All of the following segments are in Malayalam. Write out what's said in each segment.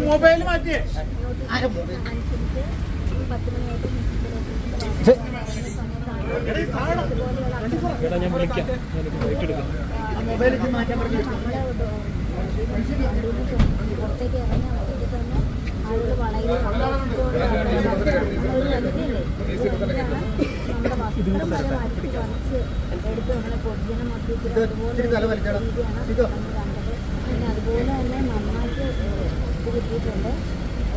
മൊബൈൽ മാറ്റിയേ ഞാൻ വിളിക്കാം. മൊബൈലിൽ മാറ്റാൻ പറഞ്ഞു. പുറത്തേക്ക് ഇറങ്ങി ഒറ്റയ്ക്ക് തന്നെ ആളുകൾ വളരെ നമ്മുടെ വസ്ത്രം വരെ മാറ്റി പറിച്ച് എടുത്ത് നമ്മളെ പൊതുജനം മൊത്തത്തിൽ പിന്നെ അതുപോലെ തന്നെ നന്നായിട്ട് ഇത് കിട്ടിയിട്ടുണ്ട്.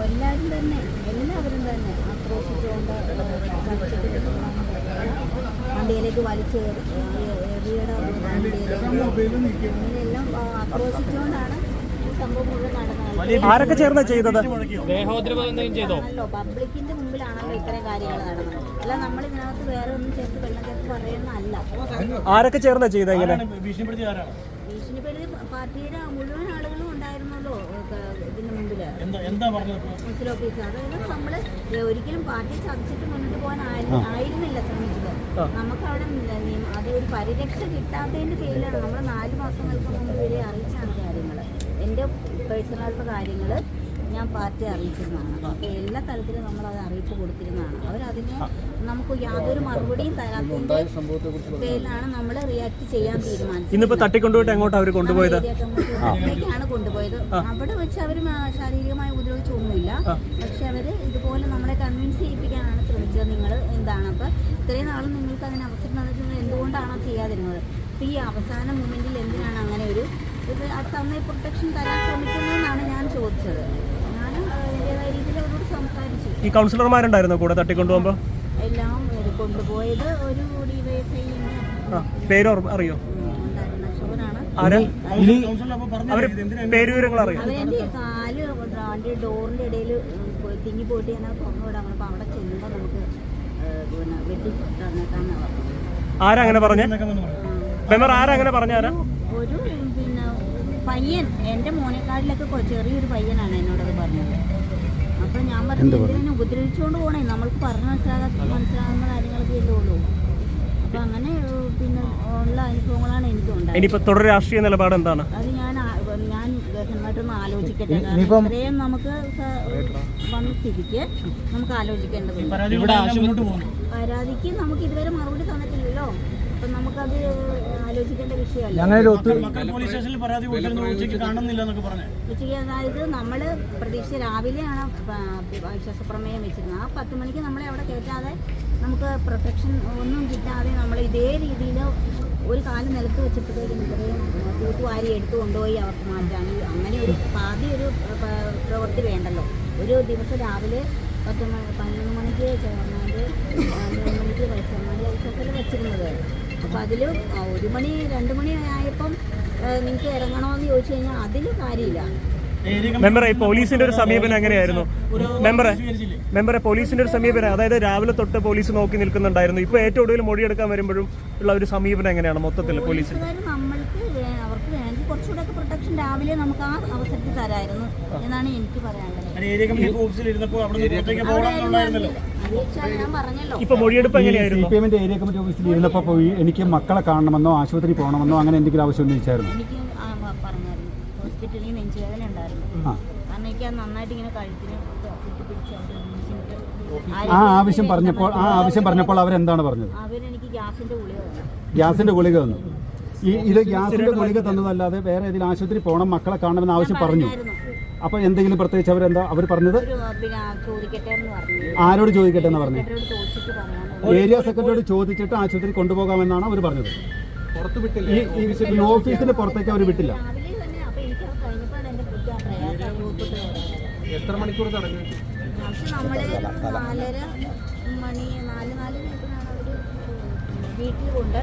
എല്ലാവരും തന്നെ എല്ലാവരും തന്നെ ആക്രോശിച്ചുകൊണ്ട് വണ്ടിയിലേക്ക് വലിച്ച് ഇങ്ങനെയെല്ലാം ആക്രോശിച്ചുകൊണ്ടാണ് ഈ സംഭവം മുഴുവൻ നടന്നത്. ആരൊക്കെ ചേർന്നാ ചെയ്തത്? പബ്ലിക്കിന്റെ മുമ്പിലാണല്ലോ ഇത്തരം കാര്യങ്ങൾ നടന്നത്. അല്ല നമ്മൾ ഇതിനകത്ത് വേറെ ഒന്നും ചേർത്ത് വെള്ളം ചേർത്ത് പറയുന്നതല്ല. ആരൊക്കെ ചേർന്നാ ചെയ്ത? ഇങ്ങനെ ഭീഷണിപ്പെടുത്തി പാർട്ടിയുടെ മുഴുവൻ ആളുകളും ഉണ്ടായിരുന്നല്ലോ ഇതിന് മുമ്പില് മുൻസിൽ ഓഫീസ്. അതായത് നമ്മള് ഒരിക്കലും പാർട്ടി ചതിച്ചിട്ട് മുന്നോട്ട് പോകാൻ ആയിരുന്നില്ല ശ്രമിച്ചത്. നമുക്ക് അവിടെ അത് ഒരു പരിരക്ഷ കിട്ടാത്തതിന്റെ പേരിലാണ് നമ്മൾ 4 മാസങ്ങൾക്ക് മുമ്പ് വരെ അറിയിച്ചാണ് കാര്യങ്ങൾ. എൻ്റെ പേഴ്സണായിട്ടുള്ള കാര്യങ്ങൾ ഞാൻ പാർട്ടിയെ അറിയിച്ചിരുന്നതാണ്. അപ്പോൾ എല്ലാ തലത്തിലും നമ്മളത് അറിയിപ്പ് കൊടുത്തിരുന്നതാണ്. അവരതിനെ നമുക്ക് യാതൊരു മറുപടിയും തരാത്തതിൻ്റെ പേരിലാണ് നമ്മൾ റിയാക്ട് ചെയ്യാൻ തീരുമാനിച്ചത്. ഇന്നിപ്പോൾ തട്ടിക്കൊണ്ടുപോയിട്ട് എങ്ങോട്ടാണ് അവർ കൊണ്ടുപോയത്? ാണ് കൊണ്ടുപോയത്. അവിടെ വെച്ച് അവർ ശാരീരികമായി ഉപദ്രവിച്ചൊന്നുമില്ല. പക്ഷെ അവർ ഇതുപോലെ നമ്മളെ കൺവിൻസ് ചെയ്യിപ്പിക്കാനാണ് ശ്രമിച്ചത്. നിങ്ങൾ എന്താണ് അപ്പോൾ ഇത്രയും നാളും നിങ്ങൾക്ക് അതിന് അവസരം തന്നിട്ടുണ്ടെങ്കിൽ എന്തുകൊണ്ടാണ് ചെയ്യാതിരുന്നത്? അപ്പോൾ ഈ അവസാന മൊമെൻറ്റിൽ എന്തിനാണ് അങ്ങനെ ഒരു ഇത് തന്നെ പ്രൊട്ടക്ഷൻ തരാൻ ശ്രമിക്കുന്നതെന്നാണ് ഞാൻ ചോദിച്ചത്. ഞാൻ അതിൻ്റെതായ രീതിയിൽ അവരോട് സംസാരിച്ചു. ഈ കൗൺസിലർമാരുണ്ടായിരുന്നോ കൂടെ തട്ടിക്കൊണ്ടുപോകുമ്പോൾ? എല്ലാം കൊണ്ടുപോയത് ഒരു പേര് അറിയോ? പേരുവിവരങ്ങൾ അറിയോ? അവരെൻ്റെ കാല് വണ്ടി ഡോറിൻ്റെ ഇടയിൽ തിങ്ങി പോയിട്ട് ഞാൻ തുറന്നുവിടാൻ. അപ്പോൾ അവിടെ ചെല്ലുമ്പോൾ നമുക്ക് പിന്നെ വെട്ടി തന്നേക്കാന്നാണ് പറഞ്ഞത്. ആരാ അങ്ങനെ പറഞ്ഞേ? ആരാ അങ്ങനെ പറഞ്ഞാരാ? ഒരു പിന്നെ പയ്യൻ, എൻ്റെ മോനെക്കാട്ടിലൊക്കെ ചെറിയൊരു പയ്യനാണ് എന്നോടത് പറഞ്ഞത്. അപ്പം ഞാൻ പറഞ്ഞു എന്തിനെ ഉപദ്രവിച്ചുകൊണ്ട് പോകണേ, നമ്മൾക്ക് പറഞ്ഞ് മനസ്സിലാകുന്ന കാര്യങ്ങളൊക്കെ അല്ലേ ഉള്ളൂ. അപ്പം അങ്ങനെ പിന്നെ ഉള്ള അനുഭവങ്ങളാണ് എനിക്കുണ്ടായത്. ഇനിയിപ്പോൾ തുടർ രാഷ്ട്രീയ നിലപാട് എന്താണ്? അത് ഞാൻ ഗഹനമായിട്ടൊന്ന് ആലോചിക്കട്ടെ. കാരണം ഇത്രയും നമുക്ക് വന്ന സ്ഥിതിക്ക് നമുക്ക് ആലോചിക്കേണ്ടതുണ്ട്. പരാതിക്ക് നമുക്ക് ഇതുവരെ മറുപടി തന്നിട്ടില്ലല്ലോ. അപ്പം നമുക്കത് ആലോചിക്കേണ്ട വിഷയമല്ല. ഉച്ചയ്ക്ക് അതായത് നമ്മൾ പ്രതീക്ഷ രാവിലെയാണ് വിശ്വാസ പ്രമേയം വെച്ചിരുന്നത്. ആ 10 മണിക്ക് നമ്മളെ അവിടെ കയറ്റാതെ നമുക്ക് പ്രൊട്ടക്ഷൻ ഒന്നും കിട്ടാതെ നമ്മൾ ഇതേ രീതിയിൽ ഒരു കാലം നിലത്ത് വെച്ചപ്പോഴത്തേക്കും ഇത്രയും തൂത്തുവാരി എടുത്തു കൊണ്ടുപോയി അവർക്ക് മാറ്റാൻ അങ്ങനെ ഒരു പാതി ഒരു പ്രവൃത്തി വേണ്ടല്ലോ. ഒരു ദിവസം രാവിലെ 11 മണിക്ക് ചെയർമാൻ്റെ 3 മണിക്ക് വൈസ് ചെയർമാൻ്റെ വിശ്വാസത്തിൽ വെച്ചിരുന്നത്. അപ്പോൾ അതിൽ 1 മണി 2 മണി ആയപ്പം നിങ്ങൾക്ക് ഇറങ്ങണമെന്ന് ചോദിച്ചു കഴിഞ്ഞാൽ അതിൽ കാര്യമില്ല. മെമ്പറെ പോലീസിന്റെ ഒരു സമീപനം എങ്ങനെയായിരുന്നു? മെമ്പറെ പോലീസിന്റെ ഒരു സമീപനം, അതായത് രാവിലെ തൊട്ട് പോലീസ് നോക്കി നിൽക്കുന്നുണ്ടായിരുന്നു. ഇപ്പോൾ ഏറ്റവും കൂടുതൽ മൊഴിയെടുക്കാൻ വരുമ്പോഴും ഉള്ള ഒരു സമീപനം എങ്ങനെയാണ് മൊത്തത്തിൽ പോലീസിന്? നമ്മൾക്ക് അവർക്ക് വേണ്ടി കുറച്ചുകൂടെ പ്രൊട്ടക്ഷൻ രാവിലെ നമുക്ക് ആ അവസരത്തിൽ തരായിരുന്നു എന്നാണ് എനിക്ക് പറയാനുള്ളത്. ഞാൻ പറഞ്ഞല്ലോ. ഇപ്പൊ മൊഴിയെടുപ്പ് എങ്ങനെയായിരുന്നു? CPM-ന്റെ ഏരിയ കമ്മിറ്റി ഓഫീസിൽ ഇരുന്നപ്പോൾ എനിക്ക് മക്കളെ കാണണമെന്നോ ആശുപത്രി പോകണമെന്നോ അങ്ങനെ എന്തെങ്കിലും ആവശ്യം ഉന്നയിച്ചായിരുന്നു? എനിക്ക് പറഞ്ഞായിരുന്നു. ഹോസ്പിറ്റലിൽ നെഞ്ചുവേദന ഉണ്ടായിരുന്നു. കാരണം എനിക്ക് നന്നായിട്ട് ഇങ്ങനെ കഴുത്തിന് ആ ആവശ്യം പറഞ്ഞപ്പോൾ അവരെന്താണ് പറഞ്ഞത്? അവരെനിക്ക് ഗ്യാസിന്റെ ഗുളിക തന്നു. ഇത് ഗ്യാസിന്റെ ഗുളിക തന്നതല്ലാതെ വേറെ ഏതെങ്കിലും ആശുപത്രി പോകണം മക്കളെ കാണണമെന്ന് ആവശ്യം പറഞ്ഞു. അപ്പോൾ എന്തെങ്കിലും പ്രത്യേകിച്ച് അവർ പറഞ്ഞത്? ആരോട് ചോദിക്കട്ടെ എന്ന് പറഞ്ഞു? ഏരിയ സെക്രട്ടറിയോട് ചോദിച്ചിട്ട് ആശുപത്രി കൊണ്ടുപോകാമെന്നാണ് അവർ പറഞ്ഞത്. ഈ ഓഫീസിന് പുറത്തേക്ക് അവർ വിട്ടില്ല. എത്ര മണിക്കൂർ തടഞ്ഞു? നമ്മള് 4:30 മണി 4:40 വീട്ടിൽ കൊണ്ട്